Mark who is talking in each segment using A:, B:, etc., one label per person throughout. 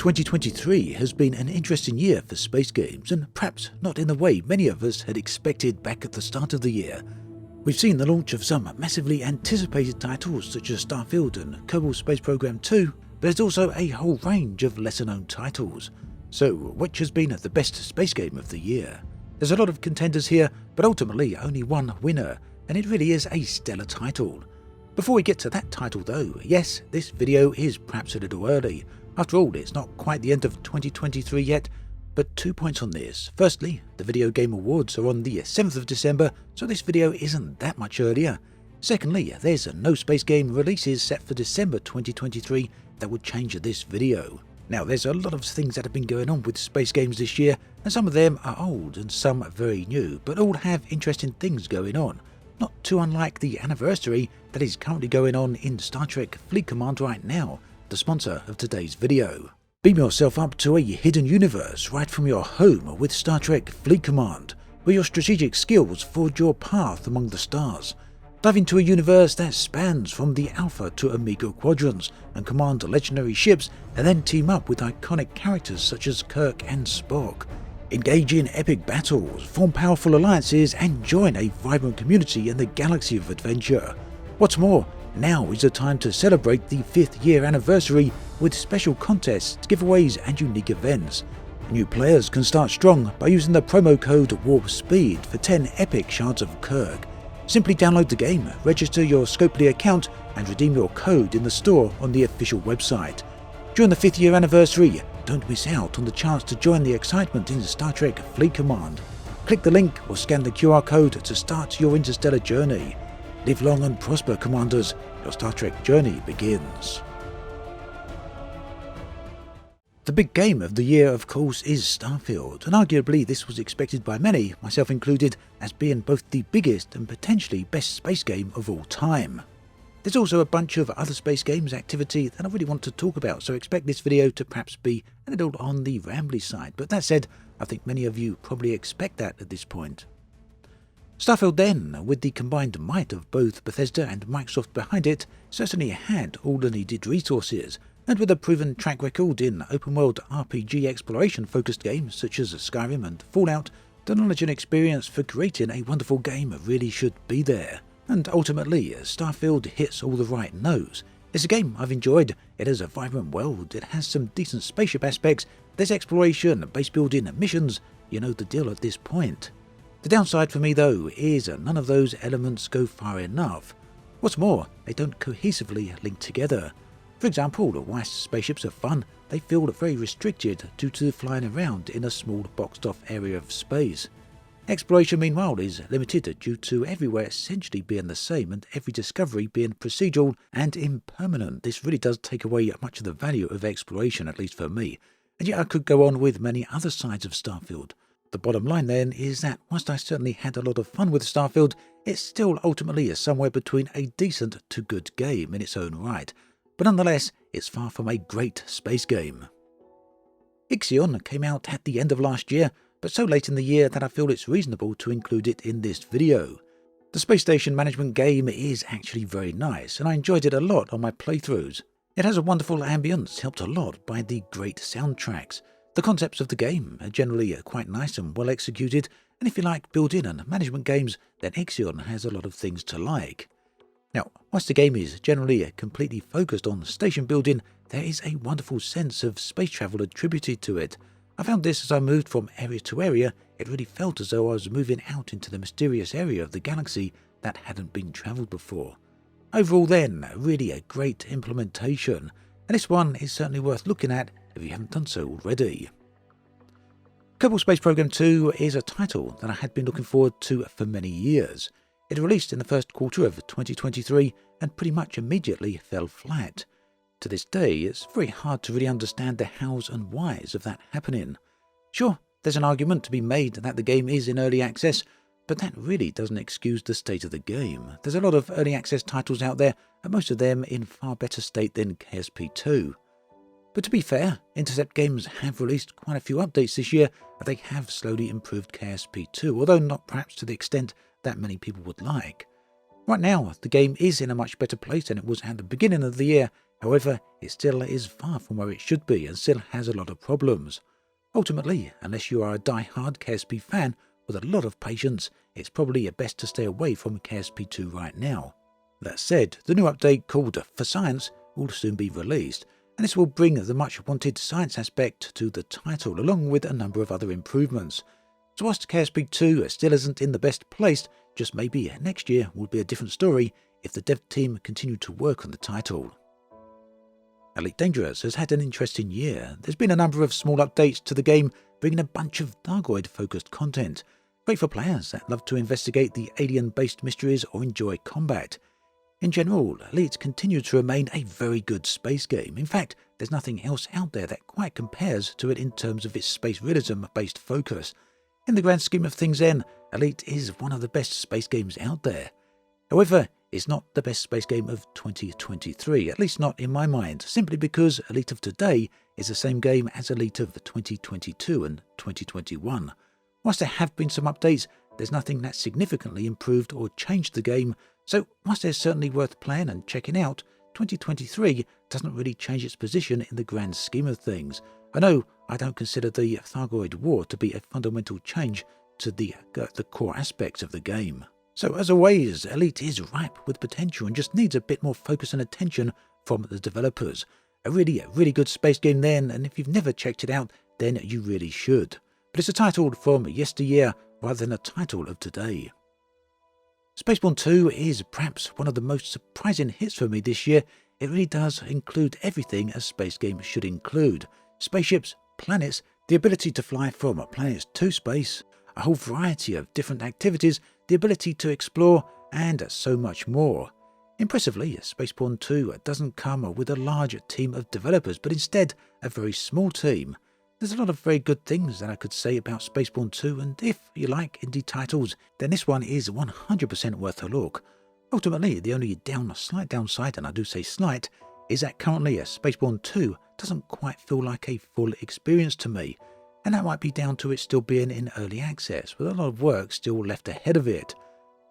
A: 2023 has been an interesting year for space games, and perhaps not in the way many of us had expected back at the start of the year. We've seen the launch of some massively anticipated titles such as Starfield and Kerbal Space Program 2, but there's also a whole range of lesser known titles. So which has been the best space game of the year? There's a lot of contenders here, but ultimately only one winner, and it really is a stellar title. Before we get to that title though, yes, this video is perhaps a little early. After all, it's not quite the end of 2023 yet, but 2 points on this. Firstly, the Video Game Awards are on the 7th of December, so this video isn't that much earlier. Secondly, there's no space game releases set for December 2023 that would change this video. Now, there's a lot of things that have been going on with space games this year, and some of them are old and some are very new, but all have interesting things going on. Not too unlike the anniversary that is currently going on in Star Trek Fleet Command right now, the sponsor of today's video. Beam yourself up to a hidden universe right from your home with Star Trek Fleet Command, where your strategic skills forge your path among the stars. Dive into a universe that spans from the Alpha to Omega quadrants and command legendary ships, and then team up with iconic characters such as Kirk and Spock. Engage in epic battles, form powerful alliances, and join a vibrant community in the galaxy of adventure. What's more, now is the time to celebrate the 5th year anniversary with special contests, giveaways, and unique events. New players can start strong by using the promo code Warp Speed for 10 epic shards of Kirk. Simply download the game, register your Scopely account, and redeem your code in the store on the official website. During the 5th year anniversary, don't miss out on the chance to join the excitement in Star Trek Fleet Command. Click the link or scan the QR code to start your interstellar journey. Live long and prosper, Commanders. Your Star Trek journey begins. The big game of the year, of course, is Starfield, and arguably this was expected by many, myself included, as being both the biggest and potentially best space game of all time. There's also a bunch of other space games activity that I really want to talk about, so expect this video to perhaps be a little on the rambly side, but that said, I think many of you probably expect that at this point. Starfield then, with the combined might of both Bethesda and Microsoft behind it, certainly had all the needed resources, and with a proven track record in open-world RPG exploration-focused games such as Skyrim and Fallout, the knowledge and experience for creating a wonderful game really should be there. And ultimately, Starfield hits all the right notes. It's a game I've enjoyed, it has a vibrant world, it has some decent spaceship aspects, there's exploration, base building, missions, you know the deal at this point. The downside for me though is none of those elements go far enough. What's more, they don't cohesively link together. For example, whilst spaceships are fun, they feel very restricted due to flying around in a small boxed off area of space. Exploration meanwhile is limited due to everywhere essentially being the same and every discovery being procedural and impermanent. This really does take away much of the value of exploration, at least for me, and yet I could go on with many other sides of Starfield. The bottom line then is that whilst I certainly had a lot of fun with Starfield, it still ultimately is somewhere between a decent to good game in its own right, but nonetheless it's far from a great space game. Ixion came out at the end of last year, but so late in the year that I feel it's reasonable to include it in this video. The space station management game is actually very nice, and I enjoyed it a lot on my playthroughs. It has a wonderful ambience, helped a lot by the great soundtracks. The concepts of the game are generally quite nice and well executed, and if you like build-in and management games, then Ixion has a lot of things to like. Now, whilst the game is generally completely focused on station building, there is a wonderful sense of space travel attributed to it. I found this as I moved from area to area, it really felt as though I was moving out into the mysterious area of the galaxy that hadn't been travelled before. Overall then, really a great implementation, and this one is certainly worth looking at if you haven't done so already. Kerbal Space Program 2 is a title that I had been looking forward to for many years. It released in the first quarter of 2023 and pretty much immediately fell flat. To this day, it's very hard to really understand the hows and whys of that happening. Sure, there's an argument to be made that the game is in early access, but that really doesn't excuse the state of the game. There's a lot of early access titles out there, and most of them in far better state than KSP2. But to be fair, Intercept Games have released quite a few updates this year, and they have slowly improved KSP2, although not perhaps to the extent that many people would like. Right now, the game is in a much better place than it was at the beginning of the year, However, it still is far from where it should be and still has a lot of problems. Ultimately, unless you are a die-hard KSP fan with a lot of patience, it's probably best to stay away from KSP 2 right now. That said, the new update called For Science will soon be released, and this will bring the much-wanted science aspect to the title, along with a number of other improvements. So whilst KSP 2 still isn't in the best place, just maybe next year will be a different story if the dev team continue to work on the title. Elite Dangerous has had an interesting year. There's been a number of small updates to the game, bringing a bunch of Thargoid-focused content. Great for players that love to investigate the alien-based mysteries or enjoy combat. In general, Elite continues to remain a very good space game. In fact, there's nothing else out there that quite compares to it in terms of its space realism-based focus. In the grand scheme of things then, Elite is one of the best space games out there. However, it's not the best space game of 2023, at least not in my mind, simply because Elite of today is the same game as Elite of 2022 and 2021. Whilst there have been some updates, there's nothing that significantly improved or changed the game, so whilst it's certainly worth playing and checking out, 2023 doesn't really change its position in the grand scheme of things. I know I don't consider the Thargoid War to be a fundamental change to the core aspects of the game. So as always, Elite is ripe with potential and just needs a bit more focus and attention from the developers. A really good space game then, and if you've never checked it out, then you really should. But it's a title from yesteryear rather than a title of today. Spaceborn 2 is perhaps one of the most surprising hits for me this year. It really does include everything a space game should include. Spaceships, planets, the ability to fly from planets to space, a whole variety of different activities, the ability to explore, and so much more. Impressively, Spaceborn 2 doesn't come with a large team of developers, but instead a very small team. There's a lot of very good things that I could say about Spaceborn 2, and if you like indie titles, then this one is 100% worth a look. Ultimately, the only slight downside, and I do say slight, is that currently Spaceborn 2 doesn't quite feel like a full experience to me, and that might be down to it still being in early access, with a lot of work still left ahead of it.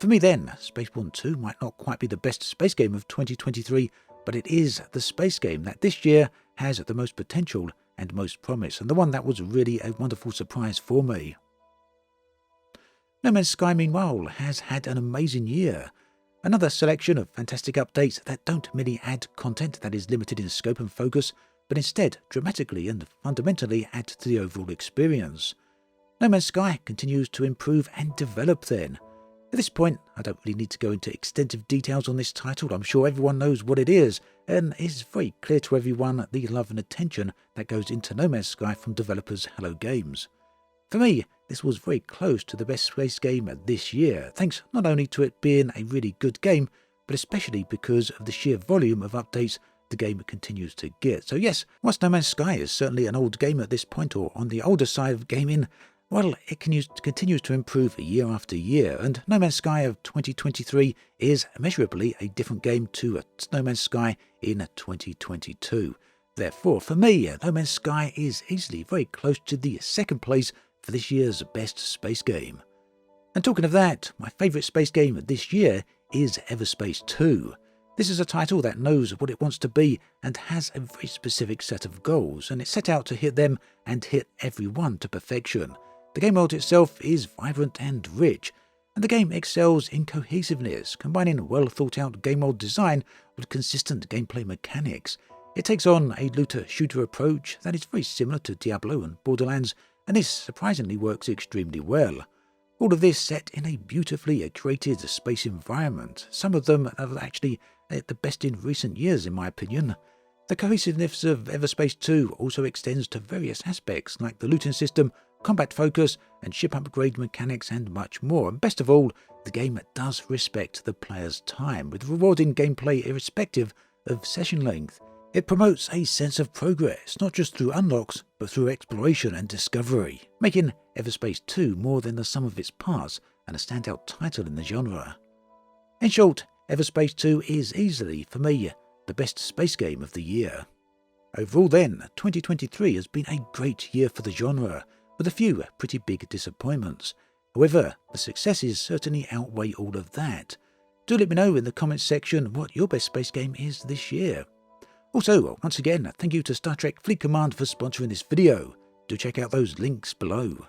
A: For me then, Spaceborn 2 might not quite be the best space game of 2023, but it is the space game that this year has the most potential and most promise, and the one that was really a wonderful surprise for me. No Man's Sky, meanwhile, has had an amazing year. Another selection of fantastic updates that don't merely add content that is limited in scope and focus, but instead dramatically and fundamentally add to the overall experience. No Man's Sky continues to improve and develop then. At this point, I don't really need to go into extensive details on this title. I'm sure everyone knows what it is, and it's very clear to everyone the love and attention that goes into No Man's Sky from developers Hello Games. For me, this was very close to the best space game this year, thanks not only to it being a really good game, but especially because of the sheer volume of updates the game continues to get. So yes, whilst No Man's Sky is certainly an old game at this point, or on the older side of gaming, well, it continues to improve year after year, and No Man's Sky of 2023 is immeasurably a different game to No Man's Sky in 2022. Therefore, for me, No Man's Sky is easily very close to the second place for this year's best space game. And talking of that, my favourite space game this year is Everspace 2. This is a title that knows what it wants to be and has a very specific set of goals, and it's set out to hit them and hit everyone to perfection. The game world itself is vibrant and rich, and the game excels in cohesiveness, combining well-thought-out game world design with consistent gameplay mechanics. It takes on a looter-shooter approach that is very similar to Diablo and Borderlands, and this surprisingly works extremely well. All of this set in a beautifully created space environment. Some of them are actually the best in recent years, in my opinion. The cohesiveness of Everspace 2 also extends to various aspects like the looting system, combat focus, and ship upgrade mechanics, and much more. And best of all, the game does respect the player's time, with rewarding gameplay irrespective of session length. It promotes a sense of progress, not just through unlocks, but through exploration and discovery, making Everspace 2 more than the sum of its parts and a standout title in the genre. In short, Everspace 2 is easily, for me, the best space game of the year. Overall then, 2023 has been a great year for the genre, with a few pretty big disappointments. However, the successes certainly outweigh all of that. Do let me know in the comments section what your best space game is this year. Also, once again, thank you to Star Trek Fleet Command for sponsoring this video. Do check out those links below.